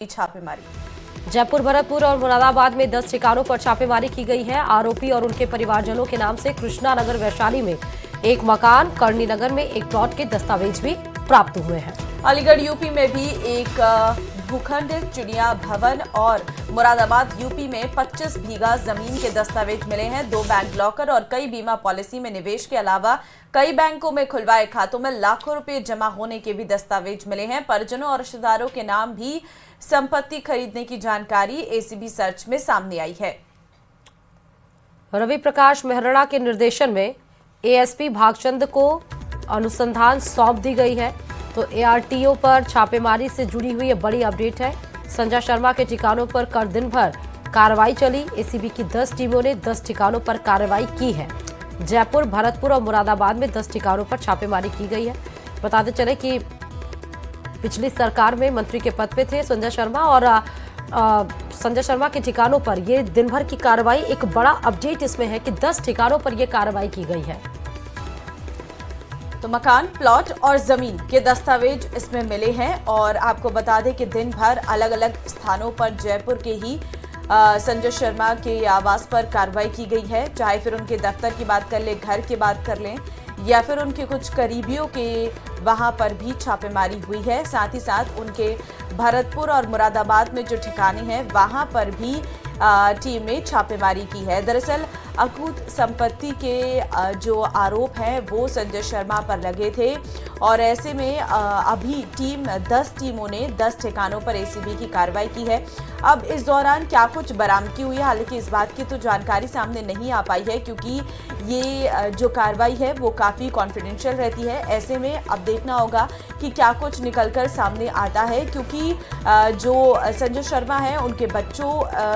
छापेमारी। जयपुर, भरतपुर और मुरादाबाद में 10 ठिकानों पर छापेमारी की गई है। आरोपी और उनके परिवारजनों के नाम से कृष्णा नगर वैशाली में एक मकान, करणी नगर में एक प्लॉट के दस्तावेज भी प्राप्त हुए हैं। अलीगढ़ यूपी में भी एक भूखंड, चिड़िया भवन और मुरादाबाद यूपी में 25 बीघा जमीन के दस्तावेज मिले हैं। 2 बैंक लॉकर और कई बीमा पॉलिसी में निवेश के अलावा कई बैंकों में खुलवाए खातों में लाखों रुपए जमा होने के भी दस्तावेज मिले हैं। परिजनों और रिश्तेदारों के नाम भी संपत्ति खरीदने की जानकारी एसीबी सर्च में सामने आई है। रवि प्रकाश मेहरा के निर्देशन में एएसपी भागचंद को अनुसंधान सौंप दी गई है। तो एआरटीओ पर छापेमारी से जुड़ी हुई ये बड़ी अपडेट है। संजय शर्मा के ठिकानों पर कल दिन भर कार्रवाई चली। एसीबी की 10 टीमों ने 10 ठिकानों पर कार्रवाई की है। जयपुर, भरतपुर और मुरादाबाद में 10 ठिकानों पर छापेमारी की गई है। बताते चले कि पिछली सरकार में मंत्री के पद पे थे संजय शर्मा और संजय शर्मा के ठिकानों पर ये दिन भर की कार्रवाई, एक बड़ा अपडेट इसमें है कि 10 ठिकानों पर ये कार्रवाई की गई है। तो मकान, प्लॉट और जमीन के दस्तावेज इसमें मिले हैं। और आपको बता दें कि दिन भर अलग अलग स्थानों पर जयपुर के ही संजय शर्मा के आवास पर कार्रवाई की गई है। चाहे फिर उनके दफ्तर की बात कर लें, घर की बात कर लें या फिर उनके कुछ करीबियों के वहां पर भी छापेमारी हुई है। साथ ही साथ उनके भरतपुर और मुरादाबाद में जो ठिकाने हैं वहां पर भी टीम ने छापेमारी की है। दरअसल अकूत संपत्ति के जो आरोप हैं वो संजय शर्मा पर लगे थे और ऐसे में अभी 10 टीमों ने 10 ठिकानों पर एसीबी की कार्रवाई की है। अब इस दौरान क्या कुछ बरामदगी हुई है, हालांकि इस बात की तो जानकारी सामने नहीं आ पाई है क्योंकि ये जो कार्रवाई है वो काफ़ी कॉन्फिडेंशियल रहती है। ऐसे में अब देखना होगा कि क्या कुछ निकलकर सामने आता है क्योंकि जो संजय शर्मा है उनके बच्चों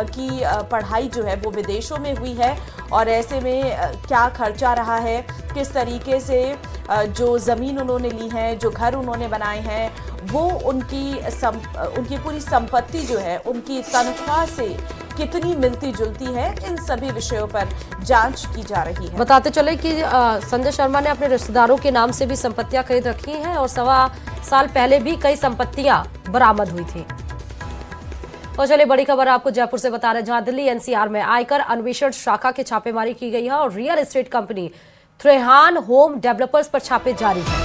की पढ़ाई जो है वो विदेशों में हुई है और ऐसे में क्या खर्चा रहा है, किस तरीके से जो ज़मीन उन्होंने ली है, जो घर उन्होंने बनाए हैं, वो उनकी पूरी संपत्ति जो है उनकी तनख्वाह से कितनी मिलती जुलती है, इन सभी विषयों पर जांच की जा रही है। बताते चले कि संजय शर्मा ने अपने रिश्तेदारों के नाम से भी संपत्तियां खरीद रखी हैं और 1.25 साल पहले भी कई संपत्तियां बरामद हुई थी। और चलिए बड़ी खबर आपको जयपुर से बता रहे हैं, जहां दिल्ली एनसीआर में आयकर अन्वेषण शाखा की छापेमारी की गई है और real estate company Trehan home developers पर छापे जारी है।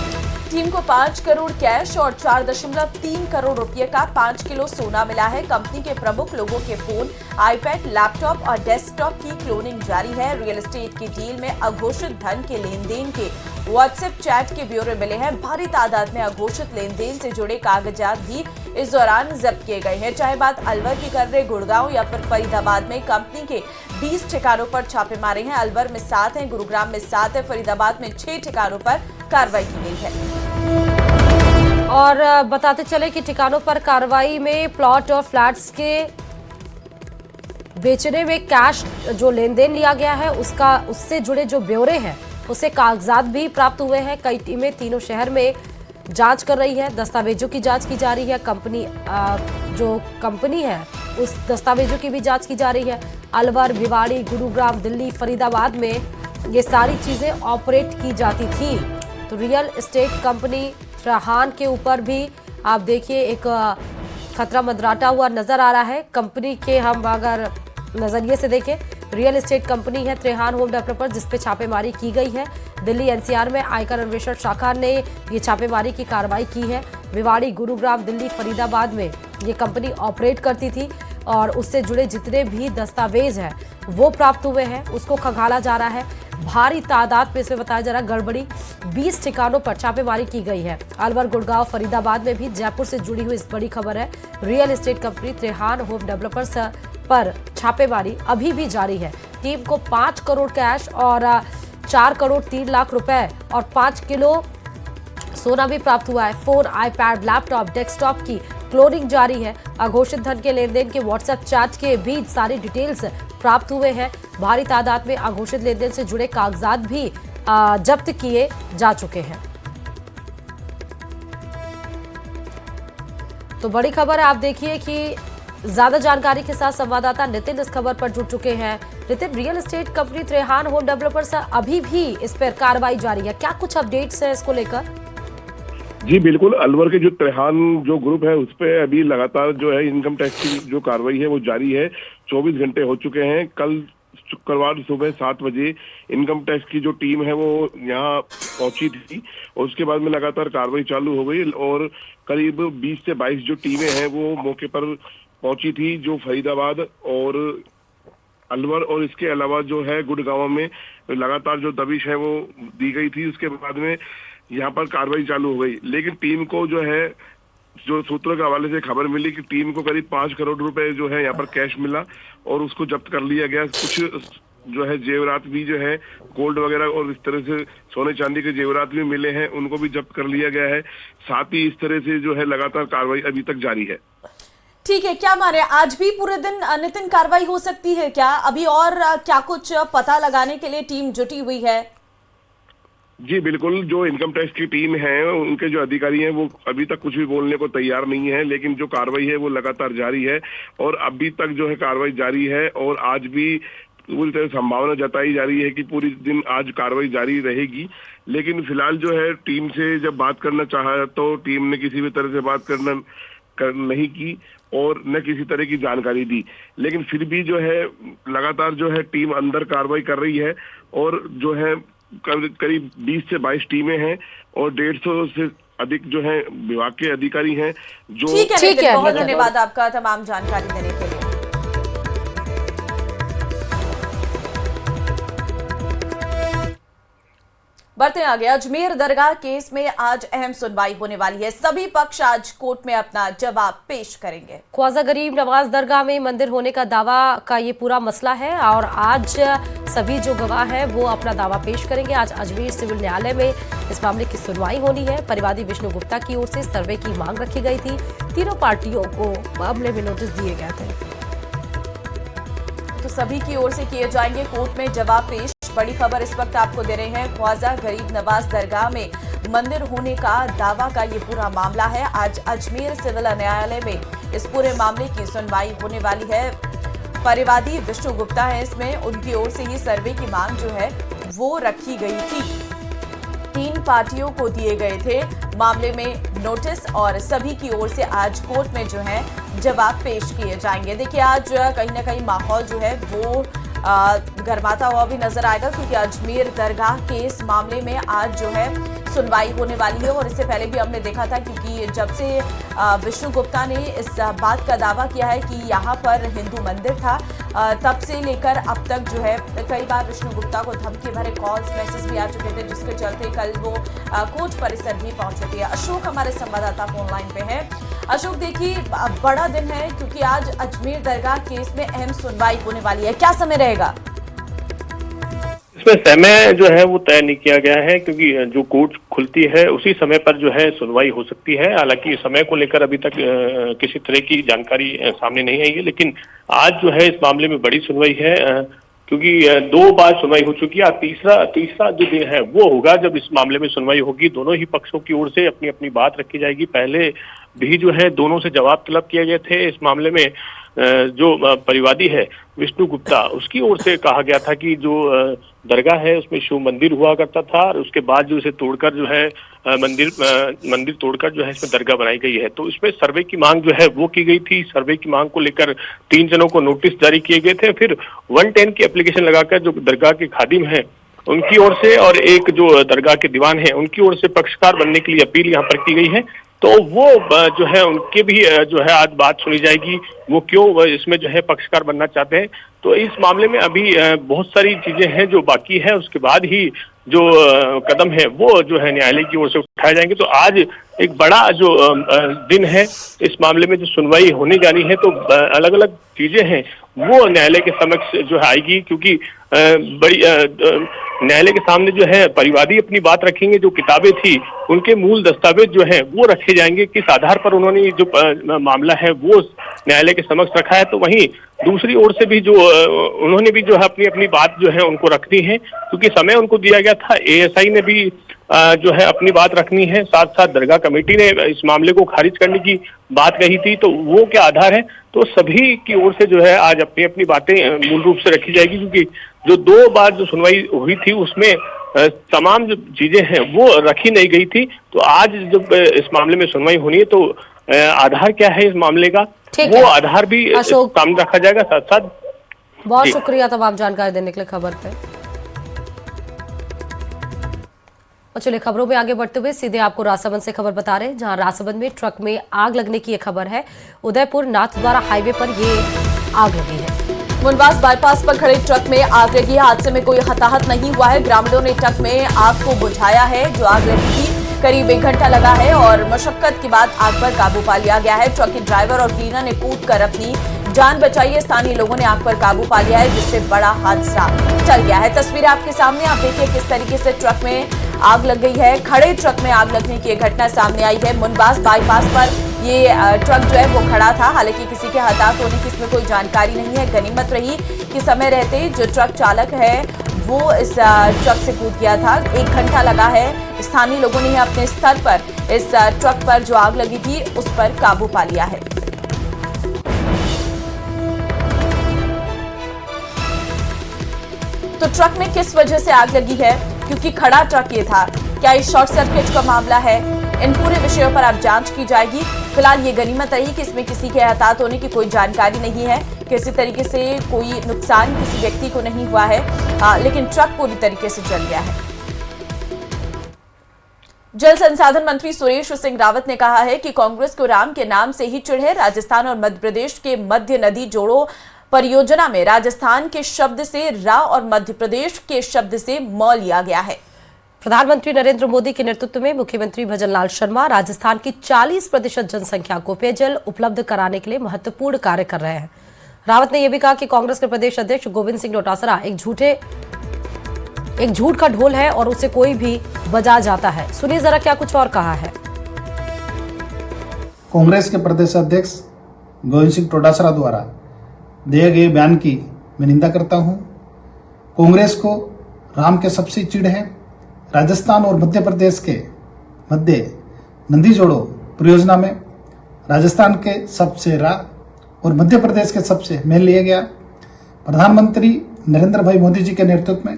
टीम को 5 करोड़ कैश और 4.3 करोड़ रुपए का 5 किलो सोना मिला है। कंपनी के प्रमुख लोगों के फोन, आईपैड, लैपटॉप और डेस्कटॉप की क्लोनिंग जारी है। रियल एस्टेट की डील में अघोषित धन के लेन देन के व्हाट्सएप चैट के ब्यौरे मिले हैं। भारी तादाद में अघोषित लेन देन से जुड़े कागजात भी इस दौरान जब्त किए गए हैं। चाहे बात अलवर की कर रहे, गुड़गांव या फिर फरीदाबाद में कंपनी के 20 ठिकानों पर छापे मारे हैं। अलवर में 7 हैं, गुरुग्राम में 7 है, फरीदाबाद में 6 ठिकानों पर कार्रवाई की गई है। और बताते चले कि ठिकानों पर कार्रवाई में प्लॉट और फ्लैट्स के बेचने में कैश जो लेन देन लिया गया है उससे जुड़े जो ब्यौरे हैं उससे कागजात भी प्राप्त हुए हैं। कई टीमें तीनों शहर में जांच कर रही है, दस्तावेजों की जांच की जा रही है। जो कंपनी है उस दस्तावेजों की भी जांच की जा रही है। अलवर, भिवाड़ी, गुरुग्राम, दिल्ली, फरीदाबाद में ये सारी चीजें ऑपरेट की जाती थी। तो रियल एस्टेट कंपनी त्रेहान के ऊपर भी आप देखिए एक खतरा मंडराता हुआ नजर आ रहा है। कंपनी के हम अगर नजरिए से देखें, रियल एस्टेट कंपनी है त्रेहान होम डेवलपर्स जिसपे छापेमारी की गई है। दिल्ली एनसीआर में आयकर अन्वेषण शाखा ने ये छापेमारी की कार्रवाई की है। भिवाड़ी, गुरुग्राम, दिल्ली, फरीदाबाद में ये कंपनी ऑपरेट करती थी और उससे जुड़े जितने भी दस्तावेज हैं वो प्राप्त हुए हैं, उसको खंगाला जा रहा है। भारी तादाद में इसमें बताया जा रहा है गड़बड़ी 20 ठिकानों पर छापेमारी की गई है। अलवर, गुड़गांव, फरीदाबाद में भी जयपुर से जुड़ी हुई इस बड़ी खबर है। Real estate company Trehan home developers पर छापेमारी अभी भी जारी है। टीम को 5 करोड़ कैश और 4 करोड़ 3 लाख रुपए और 5 किलो सोना भी प्राप्त हुआ है। फोन, आईपैड, लैपटॉप, डेस्कटॉप की क्लोनिंग जारी है। अघोषित धन के लेन देन के व्हाट्सएप चैट के भी सारी डिटेल्स प्राप्त हुए हैं। भारी तादाद में अघोषित लेन देन से जुड़े कागजात भी जब्त किए जा चुके हैं। तो बड़ी खबर आप देखिए कि ज्यादा जानकारी के साथ संवाददाता नितिन इस खबर पर जुड़ चुके हैं। Nitin, real estate company Trehan home developers अभी भी इस पर कार्रवाई जारी है, क्या कुछ अपडेट्स है इसको लेकर? जी बिल्कुल, अलवर के जो त्रेहान जो ग्रुप है उस पे अभी लगातार जो है इनकम टैक्स की जो कार्रवाई है वो जारी है। 24 घंटे हो चुके हैं। कल शुक्रवार सुबह 7 बजे इनकम टैक्स की जो टीम है वो यहाँ पहुंची थी और उसके बाद में लगातार कार्रवाई चालू हो गई और करीब 20 से 22 जो टीमें हैं वो मौके पर पहुंची थी, जो फरीदाबाद और अलवर और इसके अलावा जो है गुड़गांव में लगातार जो दबिश है वो दी गई थी। उसके बाद में यहाँ पर कार्रवाई चालू हो गई, लेकिन टीम को जो है जो सूत्रों के हवाले से खबर मिली कि टीम को करीब 5 करोड़ रुपए जो है यहाँ पर कैश मिला और उसको जब्त कर लिया गया। कुछ जो है जेवरात भी जो है गोल्ड वगैरह और इस तरह से सोने चांदी के जेवरात भी मिले हैं, उनको भी जब्त कर लिया गया है। साथ ही इस तरह से जो है लगातार कार्रवाई अभी तक जारी है। ठीक है, क्या माने आज भी पूरे दिन नितिन कार्रवाई हो सकती है क्या? अभी और क्या कुछ पता लगाने के लिए टीम जुटी हुई है? जी बिल्कुल, जो इनकम टैक्स की टीम है उनके जो अधिकारी हैं वो अभी तक कुछ भी बोलने को तैयार नहीं है, लेकिन जो कार्रवाई है वो लगातार जारी है और अभी तक जो है कार्रवाई जारी है और आज भी पूरी तरह संभावना जताई जा रही है कि पूरी दिन आज कार्रवाई जारी रहेगी। लेकिन फिलहाल जो है टीम से जब बात करना चाहा तो टीम ने किसी भी तरह से बात नहीं की और न किसी तरह की जानकारी दी, लेकिन फिर भी जो है लगातार जो है टीम अंदर कार्रवाई कर रही है और जो है करीब 20 से 22 टीमें हैं और 150 से अधिक जो है विभाग के अधिकारी हैं जो। ठीक है, बहुत धन्यवाद आपका तमाम जानकारी देने के लिए। बढ़ते आगे, अजमेर दरगाह केस में आज अहम सुनवाई होने वाली है। सभी पक्ष आज कोर्ट में अपना जवाब पेश करेंगे। ख्वाजा गरीब नवाज दरगाह में मंदिर होने का दावा का ये पूरा मसला है और आज सभी जो गवाह हैं वो अपना दावा पेश करेंगे। आज अजमेर सिविल न्यायालय में इस मामले की सुनवाई होनी है। परिवादी विष्णु गुप्ता की ओर से सर्वे की मांग रखी गई थी। तीनों पार्टियों को मामले में नोटिस दिए गए थे, तो सभी की ओर से किए जाएंगे कोर्ट में जवाब पेश। बड़ी खबर इस वक्त आपको दे रहे हैं, ख्वाजा गरीब नवाज दरगाह में मंदिर होने का दावा का ये पूरा मामला है। आज अजमेर सिविल न्यायालय में इस पूरे मामले की सुनवाई होने वाली है। परिवादी विष्णु गुप्ता है इसमें, उनकी ओर से ये सर्वे की मांग जो है वो रखी गई थी। 3 पार्टियों को दिए गए थे मामले में नोटिस और सभी की ओर से आज कोर्ट में जो है जवाब पेश किए जाएंगे। देखिए आज कहीं ना कहीं माहौल जो है वो गर्माता हुआ भी नजर आएगा, क्योंकि अजमेर दरगाह के इस मामले में आज जो है सुनवाई होने वाली है। और इससे पहले भी हमने देखा था, क्योंकि जब से विष्णु गुप्ता ने इस बात का दावा किया है कि यहाँ पर हिंदू मंदिर था, तब से लेकर अब तक जो है कई बार विष्णु गुप्ता को धमकी भरे कॉल्स मैसेज भी आ चुके थे, जिसके चलते कल वो कोर्ट परिसर भी पहुंचे थे। अशोक हमारे संवाददाता फोन लाइन पे है। अशोक, देखिए बड़ा दिन है क्योंकि आज अजमेर दरगाह केस में अहम सुनवाई होने वाली है, क्या समय रहेगा? इसमें समय जो है वो तय नहीं किया गया है, क्योंकि जो कोर्ट खुलती है उसी समय पर जो है सुनवाई हो सकती है। हालांकि समय को लेकर अभी तक किसी तरह की जानकारी सामने नहीं आई है, लेकिन आज जो है इस मामले में बड़ी सुनवाई है, क्योंकि 2 बार सुनवाई हो चुकी है। तीसरा जो दिन है वो होगा जब इस मामले में सुनवाई होगी। दोनों ही पक्षों की ओर से अपनी अपनी बात रखी जाएगी। पहले भी जो है दोनों से जवाब तलब किए गए थे। इस मामले में जो परिवादी है विष्णु गुप्ता, उसकी ओर से कहा गया था कि जो दरगाह है उसमें शिव मंदिर हुआ करता था और उसके बाद जो इसे तोड़कर जो है मंदिर तोड़कर जो है इसमें दरगाह बनाई गई है। तो इसमें सर्वे की मांग जो है वो की गई थी। सर्वे की मांग को लेकर 3 जनों को नोटिस जारी किए गए थे। फिर 110 की एप्लीकेशन लगाकर जो दरगाह के खादिम है उनकी ओर से और एक जो दरगाह के दीवान है उनकी ओर से पक्षकार बनने के लिए अपील यहाँ पर की गई है। तो वो जो है उनके भी जो है आज बात सुनी जाएगी, वो क्यों इसमें जो है पक्षकार बनना चाहते हैं। तो इस मामले में अभी बहुत सारी चीजें हैं जो बाकी है, उसके बाद ही जो कदम है वो जो है न्यायालय की ओर से उठाए जाएंगे। तो आज एक बड़ा जो दिन है, इस मामले में जो सुनवाई होने जानी है, तो अलग अलग चीजें हैं वो न्यायालय के समक्ष जो है आएगी, क्योंकि बड़ी न्यायालय के सामने जो है परिवादी अपनी बात रखेंगे। जो किताबें थी उनके मूल दस्तावेज जो है वो रखे जाएंगे, किस आधार पर उन्होंने जो मामला है वो न्यायालय के समक्ष रखा है। तो वहीं दूसरी ओर से भी जो उन्होंने भी जो है अपनी अपनी बात जो है उनको रखनी है, क्योंकि समय उनको दिया गया था। एएसआई ने भी जो है अपनी बात रखनी है, साथ साथ दरगाह कमेटी ने इस मामले को खारिज करने की बात कही थी। तो वो क्या आधार है, तो सभी की ओर से जो है आज अपनी अपनी बातें मूल रूप से रखी जाएगी, क्योंकि जो 2 बार जो सुनवाई हुई थी उसमें तमाम जो चीजें हैं वो रखी नहीं गई थी। तो आज जब इस मामले में सुनवाई होनी है तो आधार क्या है इस मामले का, वो आधार भी सामने रखा जाएगा। साथ साथ बहुत शुक्रिया तमाम जानकारी देने के लिए खबर पे। और चलिए खबरों में आगे बढ़ते हुए सीधे आपको राजसमंद से खबर बता रहे हैं, जहां राजसमंद में ट्रक में आग लगने की यह खबर है। उदयपुर नाथद्वारा हाईवे पर ये आग लगी है। मुनवास बाईपास पर खड़े ट्रक में आग लगी है। हादसे में कोई हताहत नहीं हुआ है। ग्रामीणों ने ट्रक में आग को बुझाया है। जो आग लगी थी करीब 1 घंटा लगा है और मशक्कत के बाद आग पर काबू पा लिया गया है। ट्रक के ड्राइवर और क्लीनर ने कूदकर अपनी जान बचाई है। स्थानीय लोगों ने आग पर काबू पा लिया है, जिससे बड़ा हादसा टल गया है। तस्वीरें आपके सामने, आप देखिए किस तरीके से ट्रक में आग लग गई है। खड़े ट्रक में आग लगने की घटना सामने आई है। मुनवास बाईपास पर ये ट्रक जो है वो खड़ा था। हालांकि किसी के हताहत होने की इसमें कोई जानकारी नहीं है। गनीमत रही कि समय रहते जो ट्रक चालक है वो इस ट्रक से कूद गया था। 1 घंटा लगा है। स्थानीय लोगों ने अपने स्तर पर इस ट्रक पर जो आग लगी थी उस पर काबू पा लिया है। तो ट्रक में किस वजह से आग लगी है, क्योंकि खड़ा ट्रक ये था, क्या ये शॉर्ट सर्किट का मामला है? इन पूरे विषयों पर अब जांच की जाएगी। फिलहाल ये गनीमत रही कि इसमें किसी के हताहत होने की कोई जानकारी नहीं है। किसी तरीके से कोई नुकसान किसी व्यक्ति को नहीं हुआ है, लेकिन ट्रक पूरी तरीके से जल गया है। जल संसाधन मंत्री सुरेश सिंह रावत ने कहा है कि कांग्रेस को राम के नाम से ही चिढ़ है। राजस्थान और मध्य प्रदेश के मध्य नदी जोड़ो परियोजना में राजस्थान के शब्द से रा और मध्य प्रदेश के शब्द से म लिया गया है। प्रधानमंत्री नरेंद्र मोदी के नेतृत्व में मुख्यमंत्री भजनलाल शर्मा राजस्थान की 40% जनसंख्या को पेयजल उपलब्ध कराने के लिए महत्वपूर्ण कार्य कर रहे हैं। रावत ने यह भी कहा कि कांग्रेस के प्रदेश अध्यक्ष गोविंद सिंह डोटासरा एक झूठ का ढोल है और उसे कोई भी बजा जाता है। सुनिए जरा क्या कुछ और कहा है। कांग्रेस के प्रदेश अध्यक्ष गोविंद सिंह डोटासरा द्वारा दिए गए बयान की मैं निंदा करता हूं। कांग्रेस को राम के सबसे चिढ़ है। राजस्थान और मध्य प्रदेश के मध्य नदी जोड़ो परियोजना में राजस्थान के सबसे रा और मध्य प्रदेश के सबसे मेल लिया गया। प्रधानमंत्री नरेंद्र भाई मोदी जी के नेतृत्व में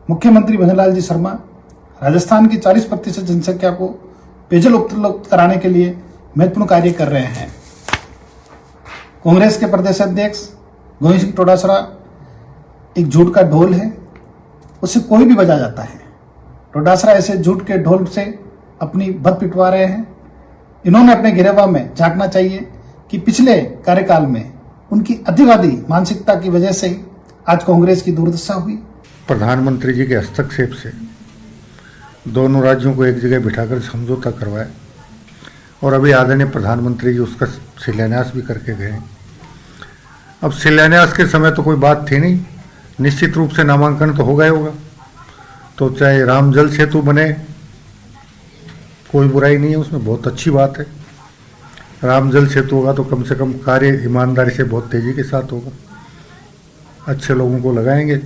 मुख्यमंत्री भजनलाल जी शर्मा राजस्थान की 40% जनसंख्या को पेयजल उपलब्ध कराने के लिए महत्वपूर्ण कार्य कर रहे हैं। कांग्रेस के प्रदेश अध्यक्ष गोविंद सिंह डोटासरा एक झूठ का ढोल है, उसे कोई भी बजा जाता है। डोटासरा ऐसे झूठ के ढोल से अपनी बद पिटवा रहे हैं। इन्होंने अपने गिरेबान में झांकना चाहिए कि पिछले कार्यकाल में उनकी अतिवादी मानसिकता की वजह से ही आज कांग्रेस की दुर्दशा हुई। प्रधानमंत्री जी के हस्तक्षेप से दोनों राज्यों को एक जगह बिठाकर समझौता करवाया और अभी आदरणीय प्रधानमंत्री जी उसका शिलान्यास भी करके गए। अब शिलान्यास के समय तो कोई बात थी नहीं, निश्चित रूप से नामांकन तो होगा ही होगा। तो चाहे राम जल सेतु बने, कोई बुराई नहीं है उसमें, बहुत अच्छी बात है। राम जल सेतु होगा तो कम से कम कार्य ईमानदारी से बहुत तेजी के साथ होगा। अच्छे लोगों को लगाएंगे,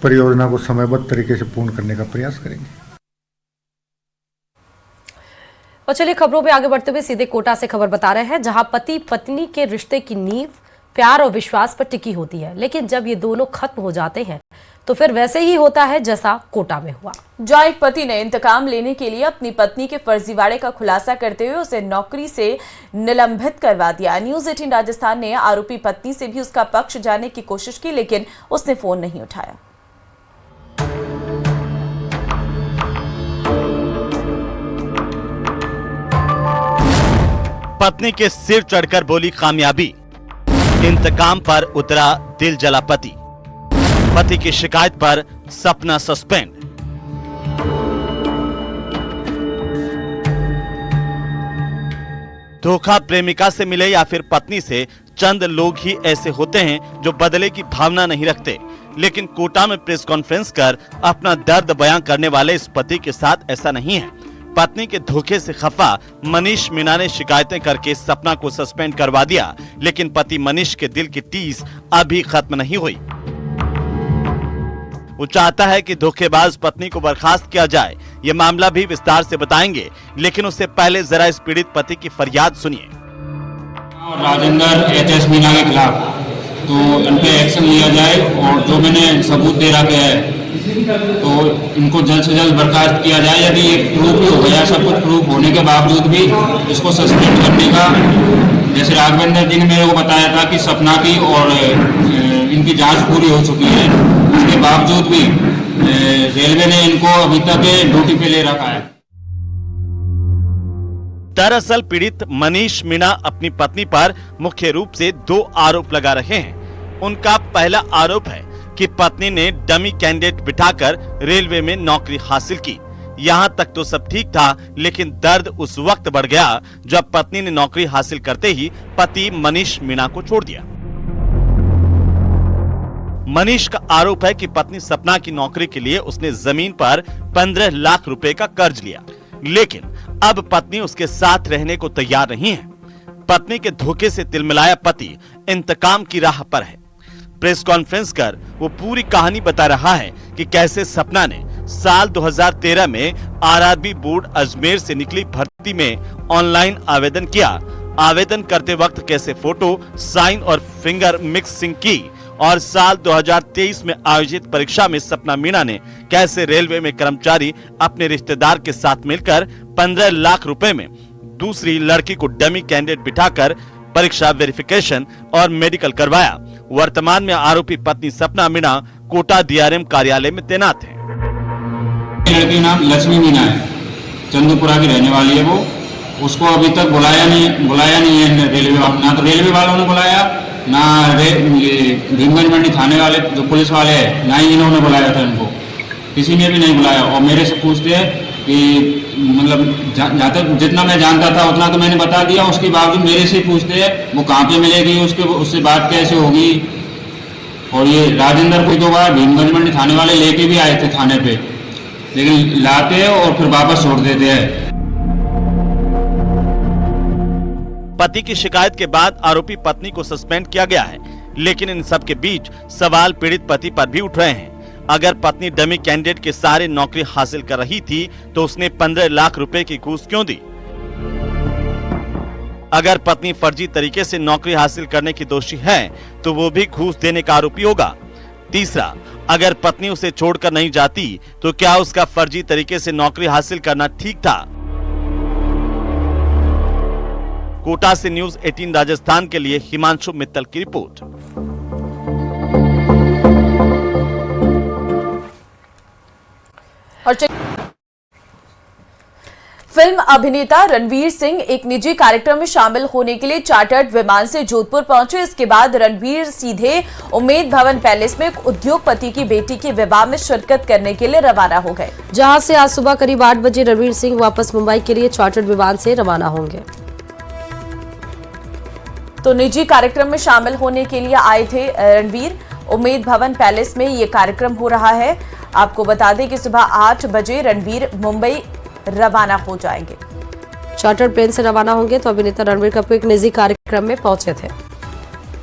परियोजना को समयबद्ध तरीके से पूर्ण करने का प्रयास करेंगे। और चलिए खबरों में आगे बढ़ते हुए सीधे कोटा से खबर बता रहे हैं, जहां पति पत्नी के रिश्ते की नींव प्यार और विश्वास पर टिकी होती है, लेकिन जब ये दोनों खत्म हो जाते हैं तो फिर वैसे ही होता है जैसा कोटा में हुआ। जहां एक पति ने इंतकाम लेने के लिए अपनी पत्नी के फर्जीवाड़े का खुलासा करते हुए उसे नौकरी से निलंबित करवा दिया। न्यूज़ 18 राजस्थान ने आरोपी पत्नी से भी उसका पक्ष जानने की कोशिश की, लेकिन उसने फोन नहीं उठाया। पत्नी के सिर चढ़कर बोली कामयाबी, इंतकाम पर उतरा दिल जला पति। पति की शिकायत पर सपना सस्पेंड। धोखा प्रेमिका से मिले या फिर पत्नी से, चंद लोग ही ऐसे होते हैं जो बदले की भावना नहीं रखते। लेकिन कोटा में प्रेस कॉन्फ्रेंस कर अपना दर्द बयां करने वाले इस पति के साथ ऐसा नहीं है। पत्नी के धोखे से खफा मनीष मीणा ने शिकायतें करके सपना को सस्पेंड करवा दिया, लेकिन पति मनीष के दिल की टीस अभी खत्म नहीं हुई। वो चाहता है कि धोखेबाज पत्नी को बर्खास्त किया जाए। ये मामला भी विस्तार से बताएंगे, लेकिन उससे पहले जरा इस पीड़ित पति की फरियाद सुनिए। राजेंद्र एच.एस. मीणा के खिलाफ तो इन पे एक्शन लिया जाए और जो मैंने सबूत दे रखे है तो इनको जल्द से जल्द बर्खास्त किया जाए। यदि ये प्रूफ भी हो गया, सब कुछ प्रूफ होने के बावजूद भी इसको सस्पेंड करने का, जैसे राघवेंद्र जी ने मेरे को बताया था कि सपना की और इनकी जांच पूरी हो चुकी है, उसके बावजूद भी रेलवे ने इनको अभी तक ड्यूटी पे ले रखा है। दरअसल पीड़ित मनीष मीणा अपनी पत्नी पर मुख्य रूप से 2 आरोप लगा रहे हैं। उनका पहला आरोप है कि पत्नी ने डमी कैंडिडेट बिठाकर रेलवे में नौकरी हासिल की। यहां तक तो सब ठीक था, लेकिन दर्द उस वक्त बढ़ गया जब पत्नी ने नौकरी हासिल करते ही पति मनीष मीणा को छोड़ दिया। मनीष का आरोप है कि पत्नी सपना की नौकरी के लिए उसने जमीन पर 15 लाख रुपए का कर्ज लिया, लेकिन अब पत्नी उसके साथ रहने को तैयार नहीं है। पत्नी के धोखे से तिलमिलाया पति इंतकाम की राह पर है। प्रेस कॉन्फ्रेंस कर वो पूरी कहानी बता रहा है कि कैसे सपना ने साल 2013 में आरआरबी बोर्ड अजमेर से निकली भर्ती में ऑनलाइन आवेदन किया। आवेदन करते वक्त कैसे फोटो, साइन और फिंगर मिक्सिंग की, और साल 2023 में आयोजित परीक्षा में सपना मीणा ने कैसे रेलवे में कर्मचारी अपने रिश्तेदार के साथ मिलकर 15 लाख रुपए में दूसरी लड़की को डमी कैंडिडेट बिठाकर परीक्षा वेरिफिकेशन और मेडिकल करवाया। वर्तमान में आरोपी पत्नी सपना मीणा कोटा डीआरएम कार्यालय में तैनात है। लड़की नाम लक्ष्मी मीणा है, चंदूपुरा की रहने वाली है। वो उसको अभी तक बुलाया नहीं है रेलवे, ना तो रेलवे वालों ने बुलाया, ना भीमगंज मंडी थाने वाले जो पुलिस वाले हैं, ना ही इन्होंने बुलाया था। इनको किसी ने भी नहीं बुलाया। और मेरे से पूछते हैं कि मतलब जहाँ तक जितना मैं जानता था उतना तो मैंने बता दिया, उसके बावजूद मेरे से पूछते हैं वो कहाँ पे मिलेगी, उससे बात कैसे होगी। और ये राजेंद्र को 2 बार भीमगंज मंडी थाने वाले लेके भी आए थे थाने पे, लेकिन लाते हैं और फिर वापस छोड़ देते हैं। पति की शिकायत के बाद आरोपी पत्नी को सस्पेंड किया गया है, लेकिन इन सब के बीच सवाल पीड़ित पति पर भी उठ रहे हैं। अगर पत्नी डमी कैंडिडेट के सहारे नौकरी हासिल कर रही थी तो उसने 15 लाख रुपए की घूस क्यों दी? अगर पत्नी फर्जी तरीके से नौकरी हासिल करने की दोषी है तो वो भी घूस देने का आरोपी होगा। तीसरा, अगर पत्नी उसे छोड़कर नहीं जाती तो क्या उसका फर्जी तरीके से नौकरी हासिल करना ठीक था? कोटा से न्यूज़ 18 राजस्थान के लिए हिमांशु मित्तल की रिपोर्ट। और फिल्म अभिनेता रणवीर सिंह एक निजी कार्यक्रम में शामिल होने के लिए चार्टर्ड विमान से जोधपुर पहुंचे। इसके बाद रणवीर सीधे उम्मेद भवन पैलेस में एक उद्योगपति की बेटी के विवाह में शिरकत करने के लिए रवाना हो गए, जहां से आज सुबह करीब 8 बजे रणवीर सिंह वापस मुंबई के लिए चार्टर्ड विमान से रवाना होंगे। तो निजी कार्यक्रम में शामिल होने के लिए आए थे रणवीर। उम्मेद भवन पैलेस में ये कार्यक्रम हो रहा है। आपको बता दें कि सुबह 8 बजे रणवीर मुंबई रवाना हो जाएंगे। चार्टर्ड प्लेन से रवाना होंगे तो अभिनेता रणवीर कपूर एक निजी कार्यक्रम में पहुंचे थे।